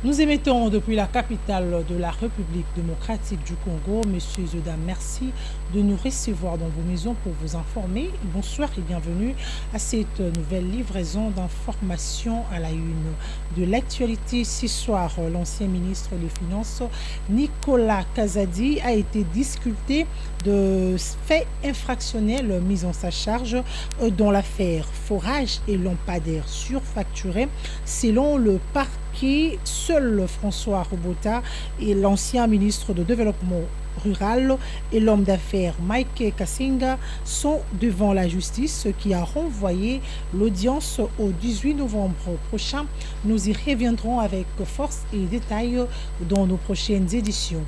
Nous émettons depuis la capitale de la République démocratique du Congo. Messieurs et dames, merci de nous recevoir dans vos maisons pour vous informer. Bonsoir et bienvenue à cette nouvelle livraison d'informations à la une de l'actualité. Ce soir, l'ancien ministre des Finances, Nicolas Kazadi, a été disculpé de faits infractionnels mis en sa charge dans l'affaire forage et lampadaires surfacturés. Selon le parquet, seul François Robota et l'ancien ministre de Développement rural et l'homme d'affaires Mike Kassinga sont devant la justice, ce qui a renvoyé l'audience au 18 novembre prochain. Nous y reviendrons avec force et détails dans nos prochaines éditions.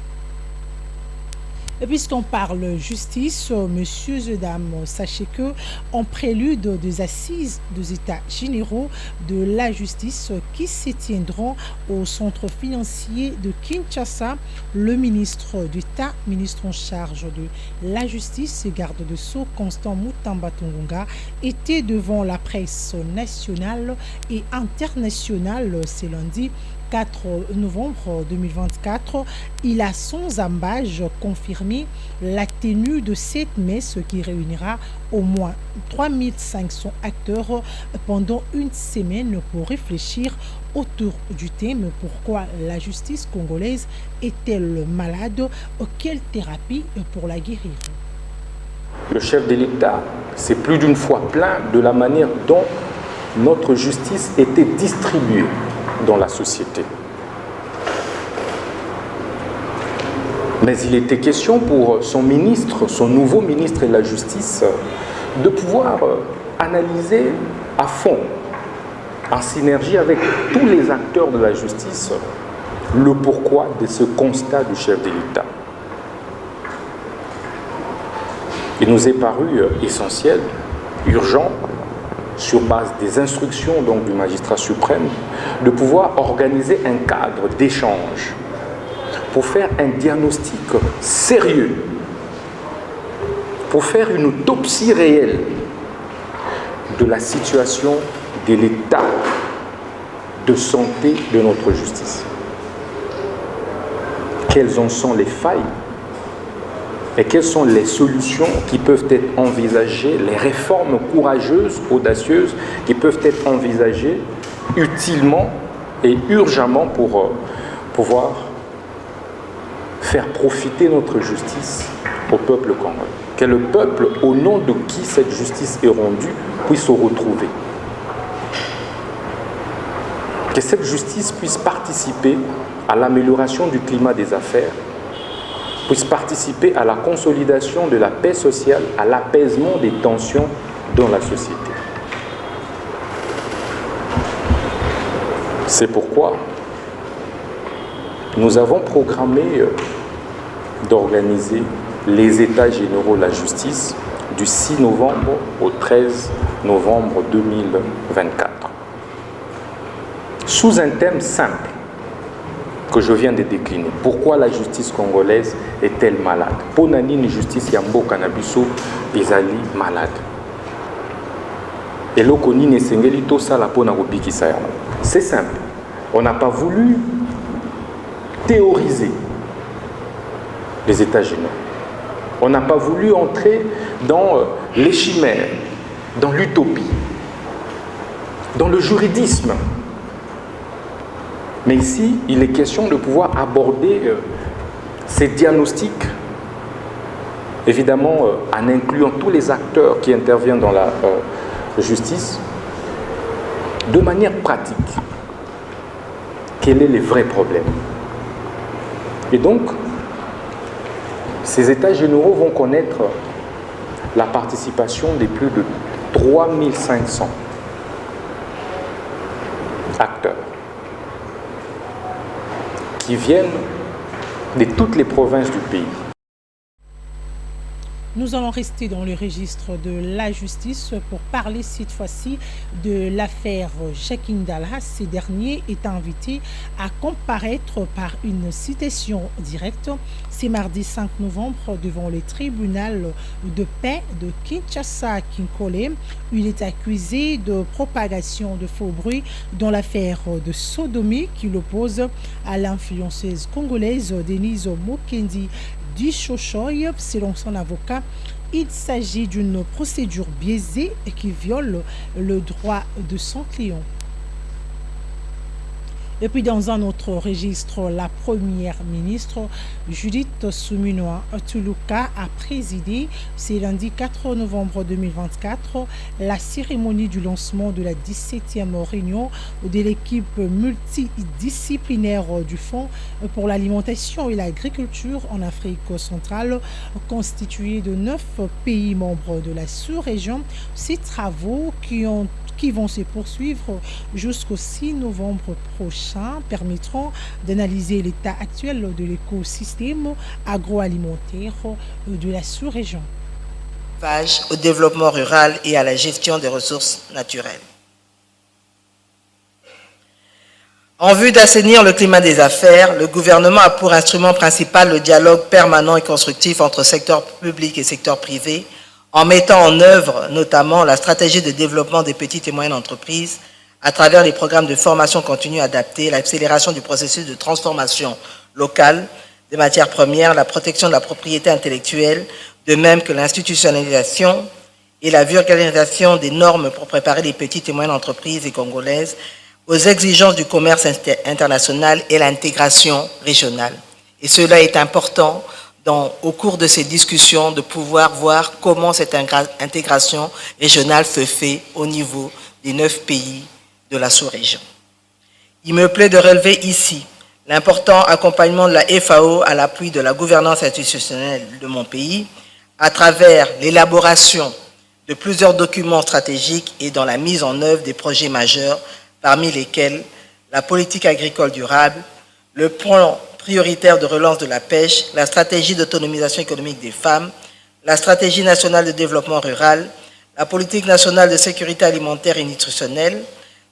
Et puisqu'on parle justice, messieurs et dames, sachez que en prélude des assises des États généraux de la justice qui se tiendront au centre financier de Kinshasa, le ministre d'État, ministre en charge de la justice et garde de Sceaux, Constant Mutamba Tongonga, était devant la presse nationale et internationale ce lundi 4 novembre 2024, il a sans ambages confirmé la tenue de cette messe qui réunira au moins 3500 acteurs pendant une semaine pour réfléchir autour du thème « Pourquoi la justice congolaise est-elle malade? Quelle thérapie pour la guérir ?» Le chef de l'État s'est plus d'une fois plaint de la manière dont notre justice était distribuée dans la société. Mais il était question pour son ministre, son nouveau ministre de la Justice, de pouvoir analyser à fond, en synergie avec tous les acteurs de la justice, le pourquoi de ce constat du chef de l'État. Il nous est paru essentiel, urgent, sur base des instructions donc, du magistrat suprême, de pouvoir organiser un cadre d'échange pour faire un diagnostic sérieux, pour faire une autopsie réelle de la situation de l'état de santé de notre justice. Quelles en sont les failles et quelles sont les solutions qui peuvent être envisagées, les réformes courageuses, audacieuses, qui peuvent être envisagées utilement et urgemment pour pouvoir faire profiter notre justice au peuple congolais. Que le peuple, au nom de qui cette justice est rendue, puisse se retrouver. Que cette justice puisse participer à l'amélioration du climat des affaires, puisse participer à la consolidation de la paix sociale, à l'apaisement des tensions dans la société. C'est pourquoi nous avons programmé d'organiser les États généraux de la justice du 6 novembre au 13 novembre 2024. Sous un thème simple, que je viens de décliner. Pourquoi la justice congolaise est-elle malade? Ponani une justice yambo canabiso ezali malade. Et l'okoni ne sengeli to sala pona kobikisa yango. C'est simple. On n'a pas voulu théoriser les États généraux. On n'a pas voulu entrer dans les chimères, dans l'utopie, dans le juridisme. Mais ici, il est question de pouvoir aborder ces diagnostics, évidemment en incluant tous les acteurs qui interviennent dans la justice, de manière pratique. Quels sont les vrais problèmes? Et donc, ces États généraux vont connaître la participation des plus de 3500 acteurs qui viennent de toutes les provinces du pays. Nous allons rester dans le registre de la justice pour parler cette fois-ci de l'affaire Jacques Ndala. Ce dernier est invité à comparaître par une citation directe. C'est mardi 5 novembre devant le tribunal de paix de Kinshasa-Kinkole. Il est accusé de propagation de faux bruits dans l'affaire de sodomie qui l'oppose à l'influenceuse congolaise Denise Mokendi Dishochoy. Selon son avocat, il s'agit d'une procédure biaisée qui viole le droit de son client. Et puis dans un autre registre, la première ministre Judith Suminwa Tuluka a présidé, c'est lundi 4 novembre 2024, la cérémonie du lancement de la 17e réunion de l'équipe multidisciplinaire du Fonds pour l'alimentation et l'agriculture en Afrique centrale, constituée de 9 pays membres de la sous-région. Ces travaux qui vont se poursuivre jusqu'au 6 novembre prochain permettront d'analyser l'état actuel de l'écosystème agroalimentaire de la sous-région. Au développement rural et à la gestion des ressources naturelles. En vue d'assainir le climat des affaires, le gouvernement a pour instrument principal le dialogue permanent et constructif entre secteur public et secteur privé, en mettant en œuvre notamment la stratégie de développement des petites et moyennes entreprises à travers les programmes de formation continue adaptés, l'accélération du processus de transformation locale des matières premières, la protection de la propriété intellectuelle, de même que l'institutionnalisation et la vulgarisation des normes pour préparer les petites et moyennes entreprises et congolaises aux exigences du commerce international et l'intégration régionale. Et cela est important au cours de ces discussions, de pouvoir voir comment cette intégration régionale se fait au niveau des 9 pays de la sous-région. Il me plaît de relever ici l'important accompagnement de la FAO à l'appui de la gouvernance institutionnelle de mon pays, à travers l'élaboration de plusieurs documents stratégiques et dans la mise en œuvre des projets majeurs, parmi lesquels la politique agricole durable, le plan prioritaire de relance de la pêche, la stratégie d'autonomisation économique des femmes, la stratégie nationale de développement rural, la politique nationale de sécurité alimentaire et nutritionnelle,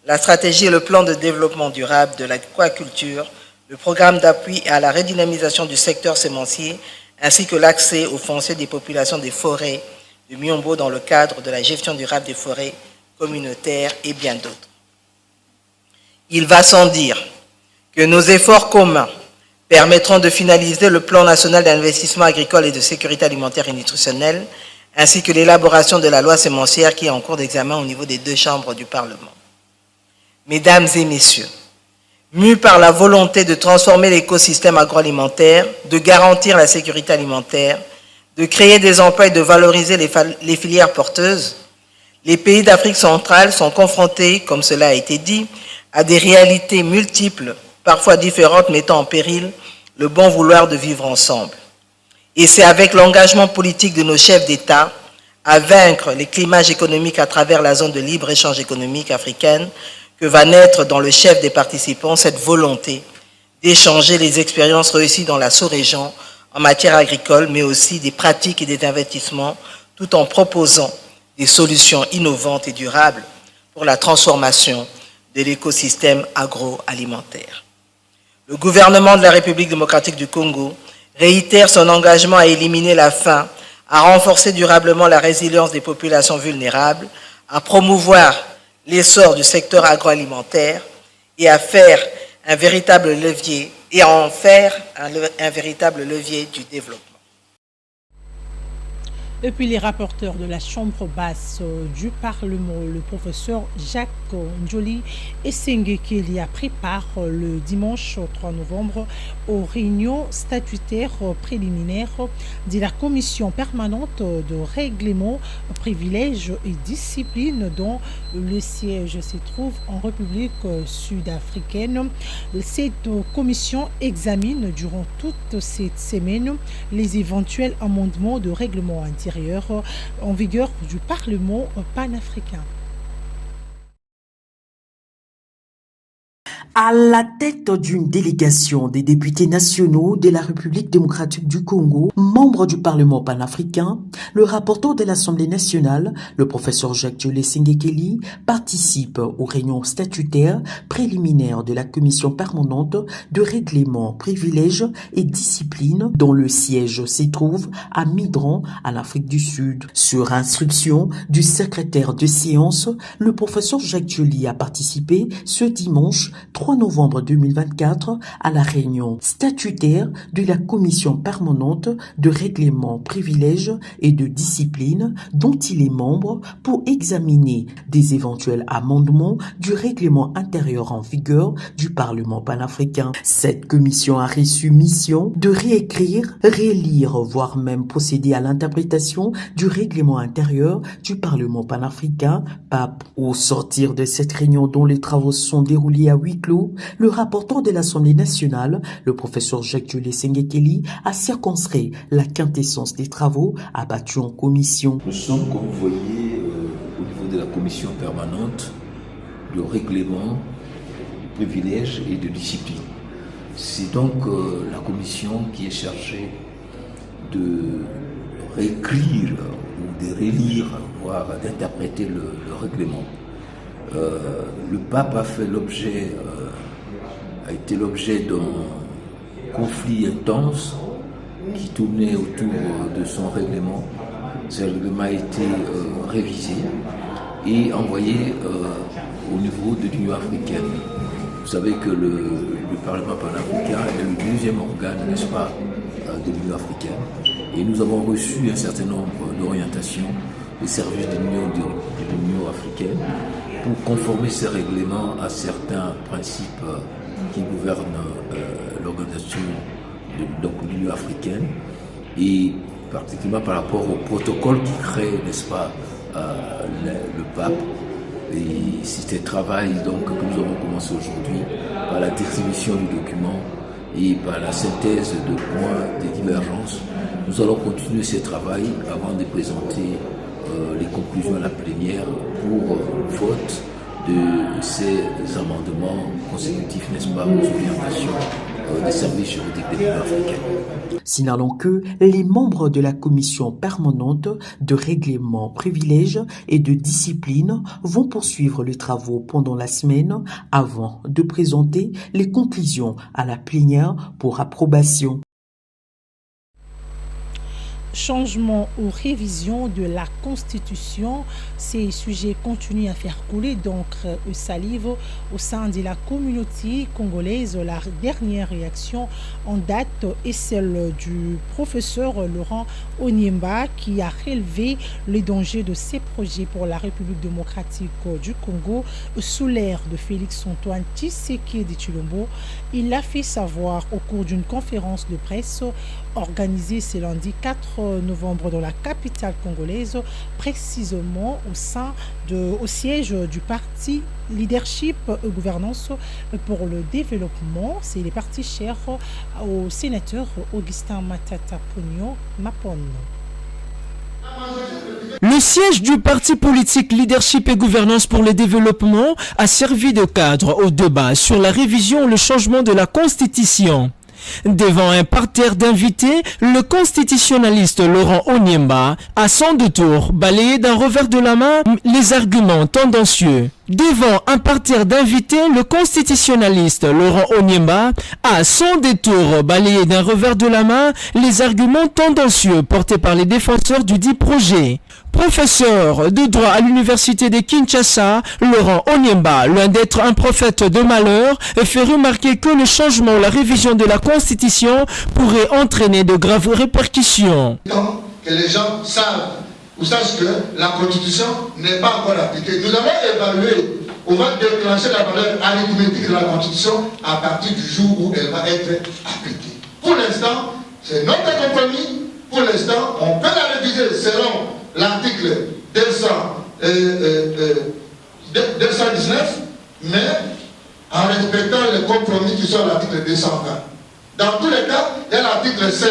la stratégie et le plan de développement durable de l'aquaculture, le programme d'appui à la redynamisation du secteur sémencier, ainsi que l'accès au foncier des populations des forêts de Miombo dans le cadre de la gestion durable des forêts communautaires et bien d'autres. Il va sans dire que nos efforts communs permettront de finaliser le plan national d'investissement agricole et de sécurité alimentaire et nutritionnelle, ainsi que l'élaboration de la loi sémencière qui est en cours d'examen au niveau des 2 chambres du Parlement. Mesdames et messieurs, mus par la volonté de transformer l'écosystème agroalimentaire, de garantir la sécurité alimentaire, de créer des emplois et de valoriser les filières porteuses, les pays d'Afrique centrale sont confrontés, comme cela a été dit, à des réalités multiples, parfois différentes, mettant en péril le bon vouloir de vivre ensemble. Et c'est avec l'engagement politique de nos chefs d'État à vaincre les clivages économiques à travers la zone de libre-échange économique africaine que va naître dans le chef des participants cette volonté d'échanger les expériences réussies dans la sous-région en matière agricole, mais aussi des pratiques et des investissements, tout en proposant des solutions innovantes et durables pour la transformation de l'écosystème agroalimentaire. Le gouvernement de la République démocratique du Congo réitère son engagement à éliminer la faim, à renforcer durablement la résilience des populations vulnérables, à promouvoir l'essor du secteur agroalimentaire et à faire un véritable levier, et à en faire un véritable levier du développement. Et puis les rapporteurs de la Chambre basse du Parlement, le professeur Jacques Njoli Esengekeli prépare le dimanche 3 novembre aux réunions statutaires préliminaires de la Commission permanente de règlement, privilèges et discipline dont le siège se trouve en République sud-africaine. Cette commission examine durant toute cette semaine les éventuels amendements de règlement intérieur en vigueur du Parlement panafricain. À la tête d'une délégation des députés nationaux de la République démocratique du Congo, membre du Parlement panafricain, le rapporteur de l'Assemblée nationale, le professeur Jacques-Diolé Sengekeli, participe aux réunions statutaires préliminaires de la commission permanente de règlement, privilèges et discipline dont le siège se trouve à Midran, en Afrique du Sud. Sur instruction du secrétaire de séance, le professeur Jacques-Diolé a participé ce dimanche 3 novembre 2024 à la réunion statutaire de la commission permanente de règlement, privilèges et de discipline dont il est membre pour examiner des éventuels amendements du règlement intérieur en vigueur du Parlement panafricain. Cette commission a reçu mission de réécrire, relire, voire même procéder à l'interprétation du règlement intérieur du Parlement panafricain, PAP. Au sortir de cette réunion dont les travaux se sont déroulés à huis clos, le rapporteur de l'Assemblée nationale, le professeur Jacques-Diolé Sengekeli, a circonscrit la quintessence des travaux abattus en commission. Nous sommes convoyés au niveau de la commission permanente de règlement, de privilèges et de discipline. C'est donc la commission qui est chargée de réécrire ou de relire, voire d'interpréter le règlement. Le pape a été l'objet d'un conflit intense qui tournait autour de son règlement. Ce règlement a été révisé et envoyé au niveau de l'Union africaine. Vous savez que le Parlement panafricain est le deuxième organe, n'est-ce pas, de l'Union africaine. Et nous avons reçu un certain nombre d'orientations des services de l'Union africaine pour conformer ces règlements à certains principes qui gouvernent l'organisation de l'Union africaine, et particulièrement par rapport au protocole qui crée, n'est-ce pas, le pape. Et c'est un travail donc, que nous avons commencé aujourd'hui par la distribution du document et par la synthèse de points de divergence. Nous allons continuer ce travail avant de présenter les conclusions à la plénière pour vote de ces amendements consécutifs, n'est-ce pas, aux orientations des services juridiques de l'Union africaine. Signalons que les membres de la commission permanente de règlement, privilèges et de discipline vont poursuivre les travaux pendant la semaine avant de présenter les conclusions à la plénière pour approbation. Changement ou révision de la Constitution, ces sujets continuent à faire couler d'encre et salive au sein de la communauté congolaise. La dernière réaction en date est celle du professeur Laurent Onyemba qui a relevé les dangers de ces projets pour la République démocratique du Congo sous l'ère de Félix-Antoine Tshisekedi Tshilombo. Il l'a fait savoir au cours d'une conférence de presse organisée ce lundi 4 novembre dans la capitale congolaise, précisément au siège du parti Leadership et Gouvernance pour le Développement. C'est les partis chers au sénateur Augustin Matata Pogno Mapon. Le siège du parti politique Leadership et Gouvernance pour le Développement a servi de cadre au débat sur la révision ou le changement de la Constitution. Devant un parterre d'invités, le constitutionnaliste Laurent Onyemba a sans détour balayé d'un revers de la main les arguments tendancieux. Devant un parterre d'invités, le constitutionnaliste Laurent Onyemba a sans détour balayé d'un revers de la main les arguments tendancieux portés par les défenseurs du dit projet. Professeur de droit à l'université de Kinshasa, Laurent Onyemba, loin d'être un prophète de malheur, fait remarquer que le changement ou la révision de la Constitution pourrait entraîner de graves répercussions. Que les gens savent ou sachent que la Constitution n'est pas encore appliquée. Nous allons évaluer, on va déclencher la valeur arithmétique de la Constitution à partir du jour où elle va être appliquée. Pour l'instant, c'est notre compromis. Pour l'instant, on peut la réviser selon l'article 219, mais en respectant les compromis qui sont à l'article 220. Dans tous les cas, il y a l'article 5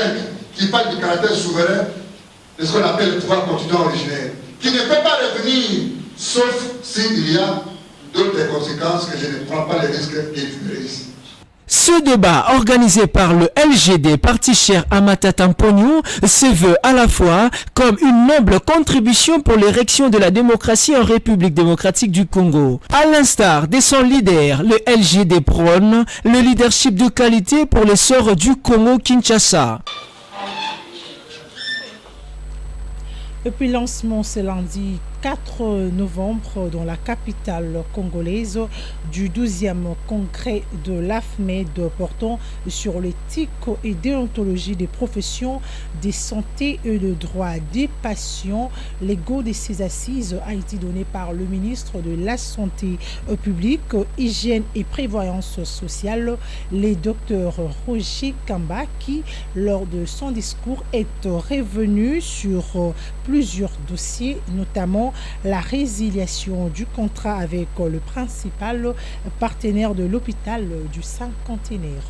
qui parle du caractère souverain de ce qu'on appelle le pouvoir constituant originaire, qui ne peut pas revenir sauf s'il y a d'autres des conséquences que je ne prends pas les risques d'énumérer ici. Ce débat organisé par le LGD Parti cher à Matata Mpognou se veut à la fois comme une noble contribution pour l'érection de la démocratie en République démocratique du Congo. À l'instar de son leader, le LGD prône le leadership de qualité pour l'essor du Congo-Kinshasa. Depuis le lancement ce lundi 4 novembre dans la capitale congolaise du 12e congrès de l'AFMED portant sur l'éthique et déontologie des professions de santé et le droit des patients, l'égo de ces assises a été donné par le ministre de la Santé publique, Hygiène et Prévoyance sociale, le docteur Roger Kamba, qui, lors de son discours, est revenu sur plusieurs dossiers, notamment la résiliation du contrat avec le principal partenaire de l'hôpital du Cinquantenaire.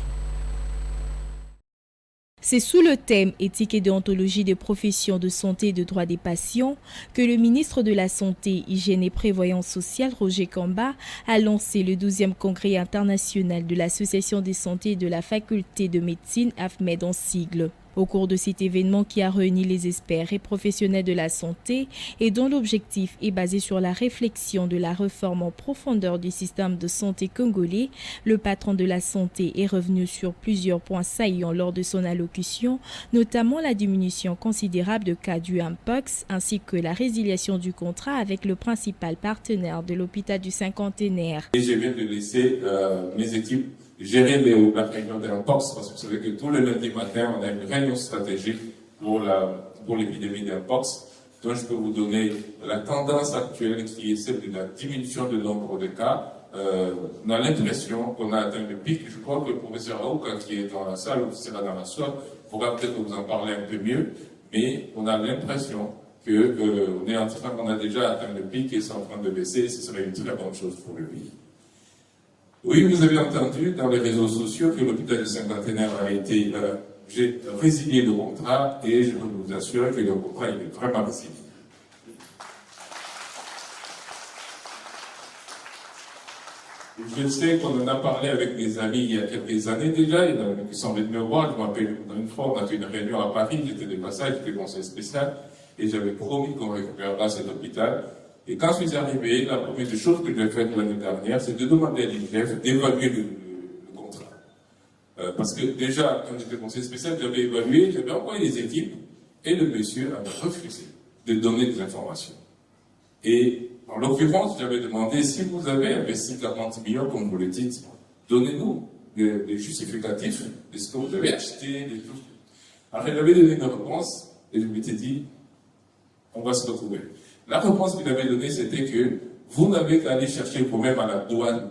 C'est sous le thème éthique et déontologie des professions de santé et de droits des patients que le ministre de la Santé, Hygiène et Prévoyance sociale, Roger Kamba, a lancé le 12e congrès international de l'Association des santé et de la faculté de médecine, AFMED en sigle. Au cours de cet événement qui a réuni les experts et professionnels de la santé et dont l'objectif est basé sur la réflexion de la réforme en profondeur du système de santé congolais, le patron de la santé est revenu sur plusieurs points saillants lors de son allocution, notamment la diminution considérable de cas du Mpox ainsi que la résiliation du contrat avec le principal partenaire de l'hôpital du Cinquantenaire. Et je viens de laisser mes équipes gérer la réunion de l'Mpox, parce que vous savez que tous les lundis matin, on a une réunion stratégique pour l'épidémie d'Mpox. Donc, je peux vous donner la tendance actuelle qui est celle de la diminution du nombre de cas. On a l'impression qu'on a atteint le pic. Je crois que le professeur Aouka, qui est dans la salle ou qui sera dans la soirée, pourra peut-être vous en parler un peu mieux, mais on a l'impression qu'on a déjà atteint le pic et c'est en train de baisser. Ce serait une très bonne chose pour le pays. Oui, vous avez entendu dans les réseaux sociaux que l'hôpital du Cinquantenaire a été j'ai résilié le contrat et je peux vous assurer que le contrat est vraiment résilié. Je sais qu'on en a parlé avec des amis il y a quelques années déjà, il y en a qui sont venus me voir. Je me rappelle une fois, on a fait une réunion à Paris, j'étais de passage, j'étais conseiller spécial, et j'avais promis qu'on récupérera cet hôpital. Et quand je suis arrivé, la première chose que j'ai faite l'année dernière, c'est de demander à l'IGF d'évaluer le contrat. Parce que déjà, quand j'étais conseiller spécial, j'avais évalué, j'avais envoyé les équipes, et le monsieur avait refusé de donner des informations. Et en l'occurrence, j'avais demandé, si vous avez investi 40 millions, comme vous le dites, donnez-nous des justificatifs de ce que vous avez acheté, des choses. Alors, il avait donné une réponse, et je m'étais dit, on va se retrouver. La réponse qu'il avait donnée, c'était que vous n'avez qu'à aller chercher vous-même à la douane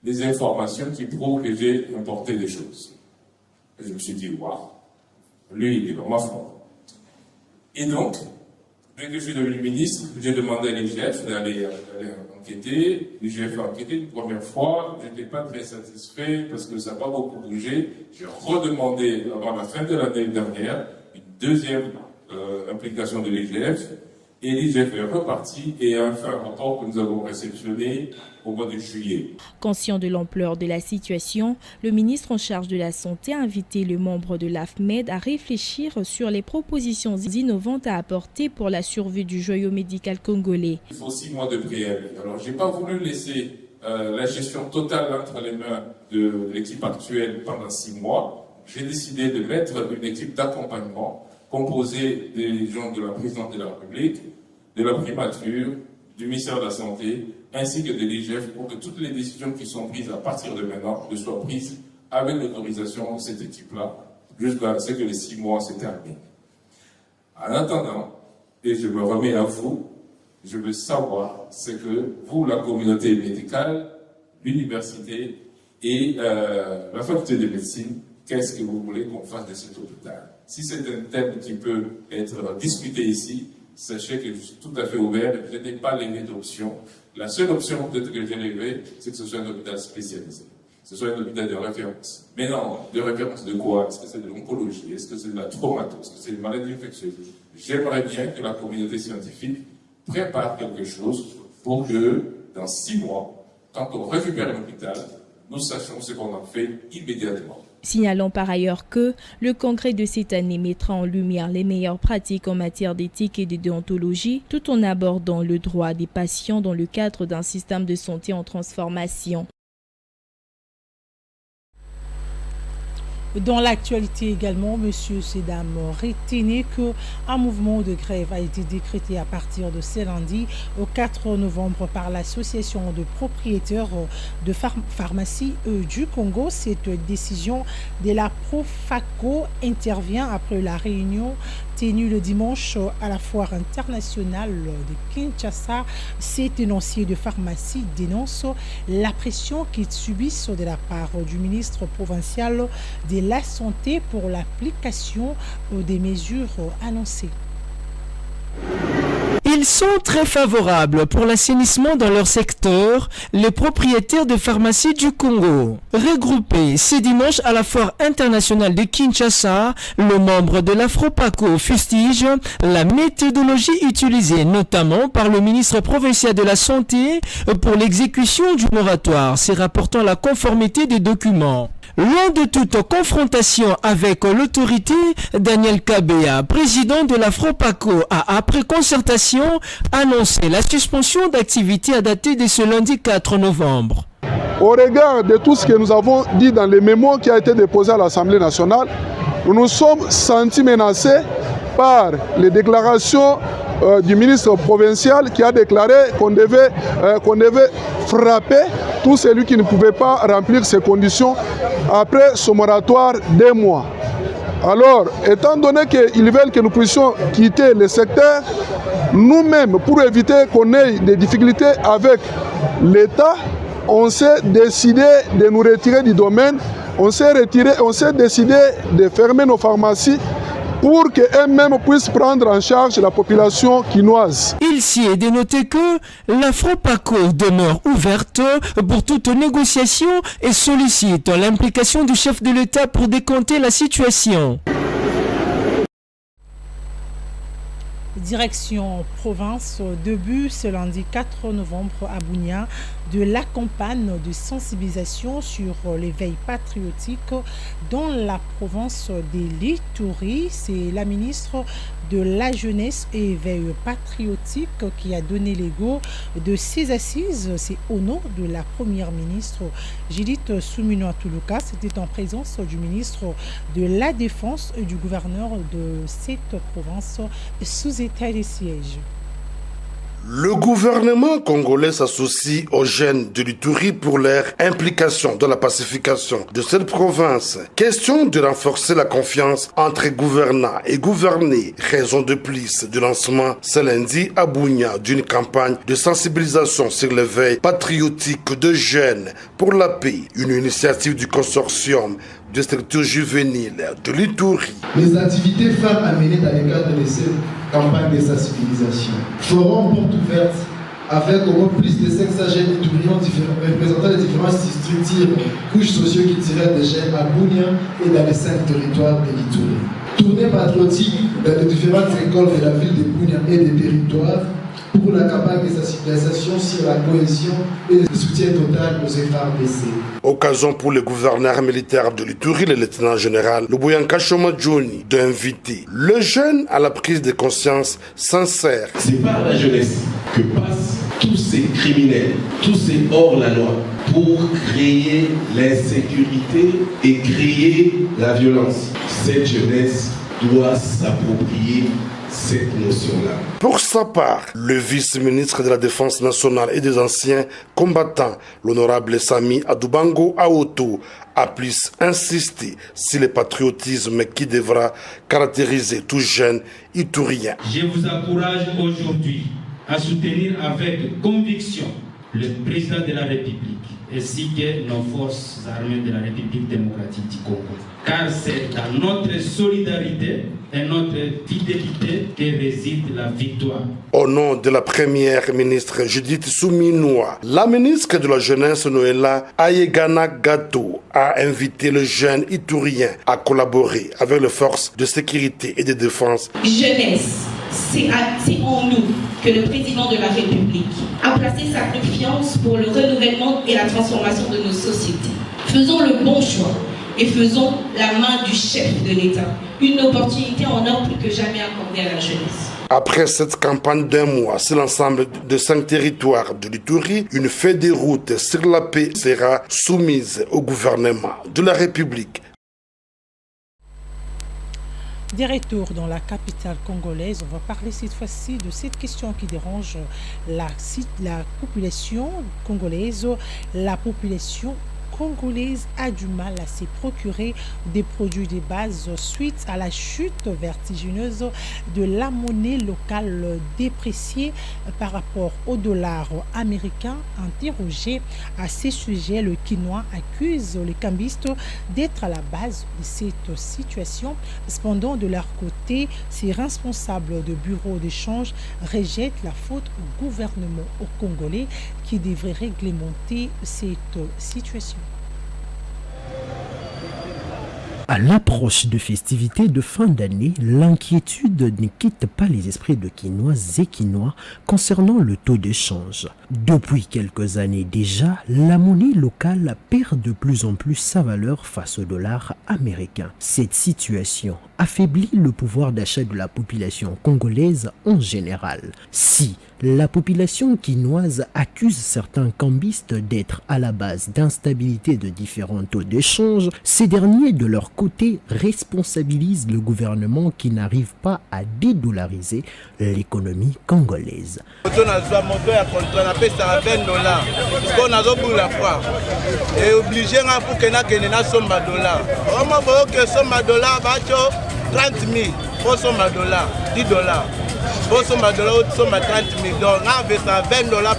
des informations qui prouvent que j'ai importé des choses. Et je me suis dit, waouh, lui, il est vraiment fort. Et donc, dès que je suis devenu ministre, j'ai demandé à l'IGF d'aller enquêter. L'IGF a enquêté une première fois, je n'étais pas très satisfait parce que ça n'a pas beaucoup bougé. J'ai redemandé avant la fin de l'année dernière une deuxième implication de l'IGF. Et l'IGF est reparti et a fait un rapport que nous avons réceptionné au mois de juillet. Conscient de l'ampleur de la situation, le ministre en charge de la Santé a invité les membres de l'AFMED à réfléchir sur les propositions innovantes à apporter pour la survie du joyau médical congolais. Il faut 6 mois de préavis. Alors, je n'ai pas voulu laisser la gestion totale entre les mains de l'équipe actuelle pendant 6 mois. J'ai décidé de mettre une équipe d'accompagnement composée des gens de la présidence de la République, de la primature, du ministère de la Santé, ainsi que de l'IGF, pour que toutes les décisions qui sont prises à partir de maintenant ne soient prises avec l'autorisation de cette équipe-là, jusqu'à ce que les 6 mois se terminent. En attendant, et je me remets à vous, je veux savoir ce que vous, la communauté médicale, l'université et la faculté de médecine, qu'est-ce que vous voulez qu'on fasse de cet hôpital? Si c'est un thème qui peut être discuté ici, sachez que je suis tout à fait ouvert, je n'ai pas levé d'option. La seule option peut-être que j'ai levée, c'est que ce soit un hôpital spécialisé. Que ce soit un hôpital de référence. Mais non, de référence de quoi? Est-ce que c'est de l'oncologie? Est-ce que c'est de la traumato? Est-ce que c'est une maladie infectieuse? J'aimerais bien que la communauté scientifique prépare quelque chose pour que, dans 6 mois, quand on récupère l'hôpital, nous sachons ce qu'on en fait immédiatement. Signalons par ailleurs que le congrès de cette année mettra en lumière les meilleures pratiques en matière d'éthique et de déontologie, tout en abordant le droit des patients dans le cadre d'un système de santé en transformation. Dans l'actualité également, M. Sedam retenait qu'un mouvement de grève a été décrété à partir de ce lundi au 4 novembre par l'association de propriétaires de pharmacies du Congo. Cette décision de la Profaco intervient après la réunion tenue le dimanche à la foire internationale de Kinshasa. Ces tenanciers de pharmacie dénoncent la pression qu'ils subissent de la part du ministre provincial de la Santé pour l'application des mesures annoncées. Ils sont très favorables pour l'assainissement dans leur secteur, les propriétaires de pharmacies du Congo. Regroupés ce dimanche à la foire internationale de Kinshasa, le membre de l'Afropaco fustige la méthodologie utilisée notamment par le ministre provincial de la Santé pour l'exécution du moratoire, se rapportant à la conformité des documents. Loin de toute confrontation avec l'autorité, Daniel Kabea, président de l'Afropaco, a après concertation annoncé la suspension d'activité à dater de ce lundi 4 novembre. Au regard de tout ce que nous avons dit dans les mémos qui a été déposé à l'Assemblée nationale, nous nous sommes sentis menacés par les déclarations du ministre provincial qui a déclaré qu'on devait frapper tout celui qui ne pouvait pas remplir ces conditions après ce moratoire d'1 mois. Alors, étant donné qu'ils veulent que nous puissions quitter le secteur, nous-mêmes, pour éviter qu'on ait des difficultés avec l'État, on s'est décidé de nous retirer du domaine, on s'est décidé de fermer nos pharmacies pour qu'elles-mêmes puissent prendre en charge la population quinoise. Il s'y est dénoté que l'Afropaco demeure ouverte pour toute négociation et sollicite l'implication du chef de l'État pour décompter la situation. Direction province, début ce lundi 4 novembre à Bunia de la campagne de sensibilisation sur l'éveil patriotique dans la province de l'Ituri. C'est la ministre de la Jeunesse et éveil patriotique qui a donné les go de ces assises. C'est au nom de la première ministre Judith Suminwa-Tuluka. C'était en présence du ministre de la Défense et du gouverneur de cette province sous état de siège. Le gouvernement congolais s'associe aux jeunes de l'Ituri pour leur implication dans la pacification de cette province. Question de renforcer la confiance entre gouvernants et gouvernés. Raison de plus du lancement ce lundi à Bunia d'une campagne de sensibilisation sur l'éveil patriotique de jeunes pour la paix. Une initiative du consortium de structures juvéniles de l'Ituri. Les activités phares à mener dans le cadre de cette campagne de sensibilisation. Forum porte ouverte avec au moins plus de 500 jeunes ituriens représentant les différentes structures, couches socio-culturelles des jeunes à Bunia et dans les 5 territoires de l'Ituri. Tournée patriotique dans les différentes écoles de la ville de Bunia et des territoires pour la campagne de sensibilisation sur la cohésion et le soutien total aux FARDC. Occasion pour le gouverneur militaire de l'Ituri, le lieutenant-général Lubuyanka Shomajoni, d'inviter le jeune à la prise de conscience sincère. C'est par la jeunesse que passent tous ces criminels, tous ces hors-la-loi, pour créer l'insécurité et créer la violence. Cette jeunesse doit s'approprier cette notion-là. Pour sa part, le vice-ministre de la Défense nationale et des anciens combattants, l'honorable Sami Adubango Aoto, a plus insisté sur le patriotisme qui devra caractériser tout jeune iturien. Je vous encourage aujourd'hui à soutenir avec conviction le président de la République ainsi que nos forces armées de la République démocratique du Congo. Car c'est dans notre solidarité et notre fidélité que réside la victoire. Au nom de la première ministre Judith Suminwa, la ministre de la Jeunesse Noëlla Ayegana Gato a invité le jeune iturien à collaborer avec les forces de sécurité et de défense. Jeunesse, c'est en nous que le président de la République à placer sa confiance pour le renouvellement et la transformation de nos sociétés. Faisons le bon choix et faisons la main du chef de l'État. Une opportunité en or plus que jamais accordée à la jeunesse. Après cette campagne d'un mois sur l'ensemble de 5 territoires de l'Ituri, une feuille de route sur la paix sera soumise au gouvernement de la République. Des retours dans la capitale congolaise, on va parler cette fois-ci de cette question qui dérange la population congolaise. La population congolaise a du mal à se procurer des produits de base suite à la chute vertigineuse de la monnaie locale dépréciée par rapport au dollar américain. Interrogé à ce sujet, le Quinois accuse les cambistes d'être à la base de cette situation. Cependant, de leur côté, ces responsables de bureaux d'échange rejettent la faute au gouvernement congolais qui devrait réglementer cette situation. À l'approche de festivités de fin d'année, l'inquiétude ne quitte pas les esprits de Quinoises et Quinois concernant le taux d'échange. Depuis quelques années déjà, la monnaie locale perd de plus en plus sa valeur face au dollar américain. Cette situation affaiblit le pouvoir d'achat de la population congolaise en général. Si la population quinoise accuse certains cambistes d'être à la base d'instabilité de différents taux d'échange, ces derniers de leur côté responsabilisent le gouvernement qui n'arrive pas à dédollariser l'économie congolaise. $30,000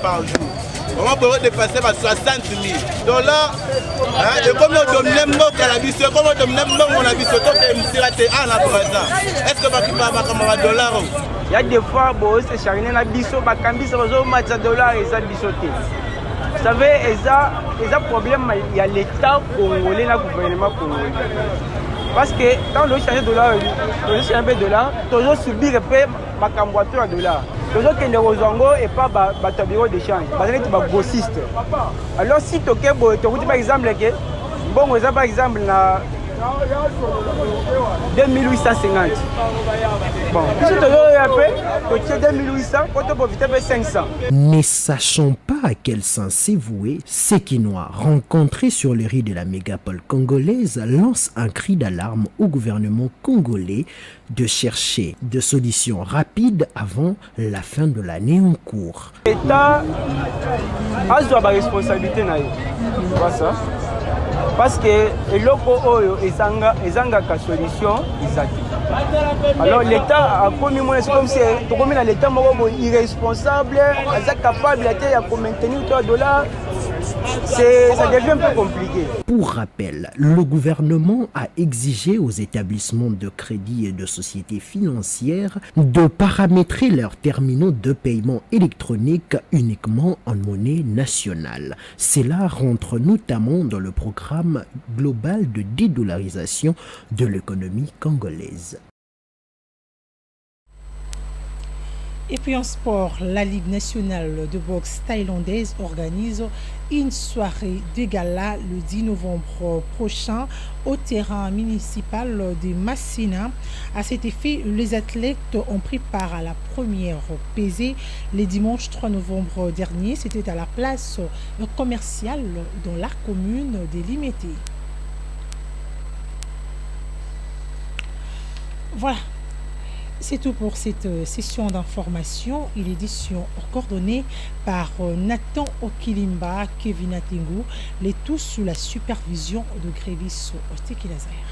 par jour. On peut dépasser par 60 000 dollars. Et comme on donne comme on donne est-ce que va $? Il y a des fois, c'est chargé na biso, bakambi ça va match $, et ça bisoté. Vous savez, il y a un problème, il y a l'État congolais, le gouvernement congolais. Parce que quand le change $, le change $, toujours subir ma camboature à $. Toujours qu'il y a des Rozango et pas de bureau d'échange. Parce que c'est grossiste. Alors si tu as par exemple, bon, par exemple, 2850. Bon, si tu as 2800, quand tu profites 500. Ne sachant pas à quel sens c'est voué, ces Quinois rencontrés sur les riz de la mégapole congolaise lancent un cri d'alarme au gouvernement congolais de chercher des solutions rapides avant la fin de l'année en cours. L'État a sa responsabilité. Tu vois ça? Parce que les gens solution, alors l'État a commis comme si l'État irresponsable, capable de maintenir $. Ça devient un peu compliqué. Pour rappel, le gouvernement a exigé aux établissements de crédit et de sociétés financières de paramétrer leurs terminaux de paiement électronique uniquement en monnaie nationale. Cela rentre notamment dans le programme global de dédollarisation de l'économie congolaise. Et puis en sport, la Ligue nationale de boxe thaïlandaise organise une soirée de gala le 10 novembre prochain au terrain municipal de Massina. À cet effet, les athlètes ont pris part à la première pesée le dimanche 3 novembre dernier. C'était à la place commerciale dans la commune de Limete. Voilà. C'est tout pour cette session d'information. Une édition coordonnée par Nathan Okilimba, Kevin Atengu, les tous sous la supervision de Grévis Ostekilazaire.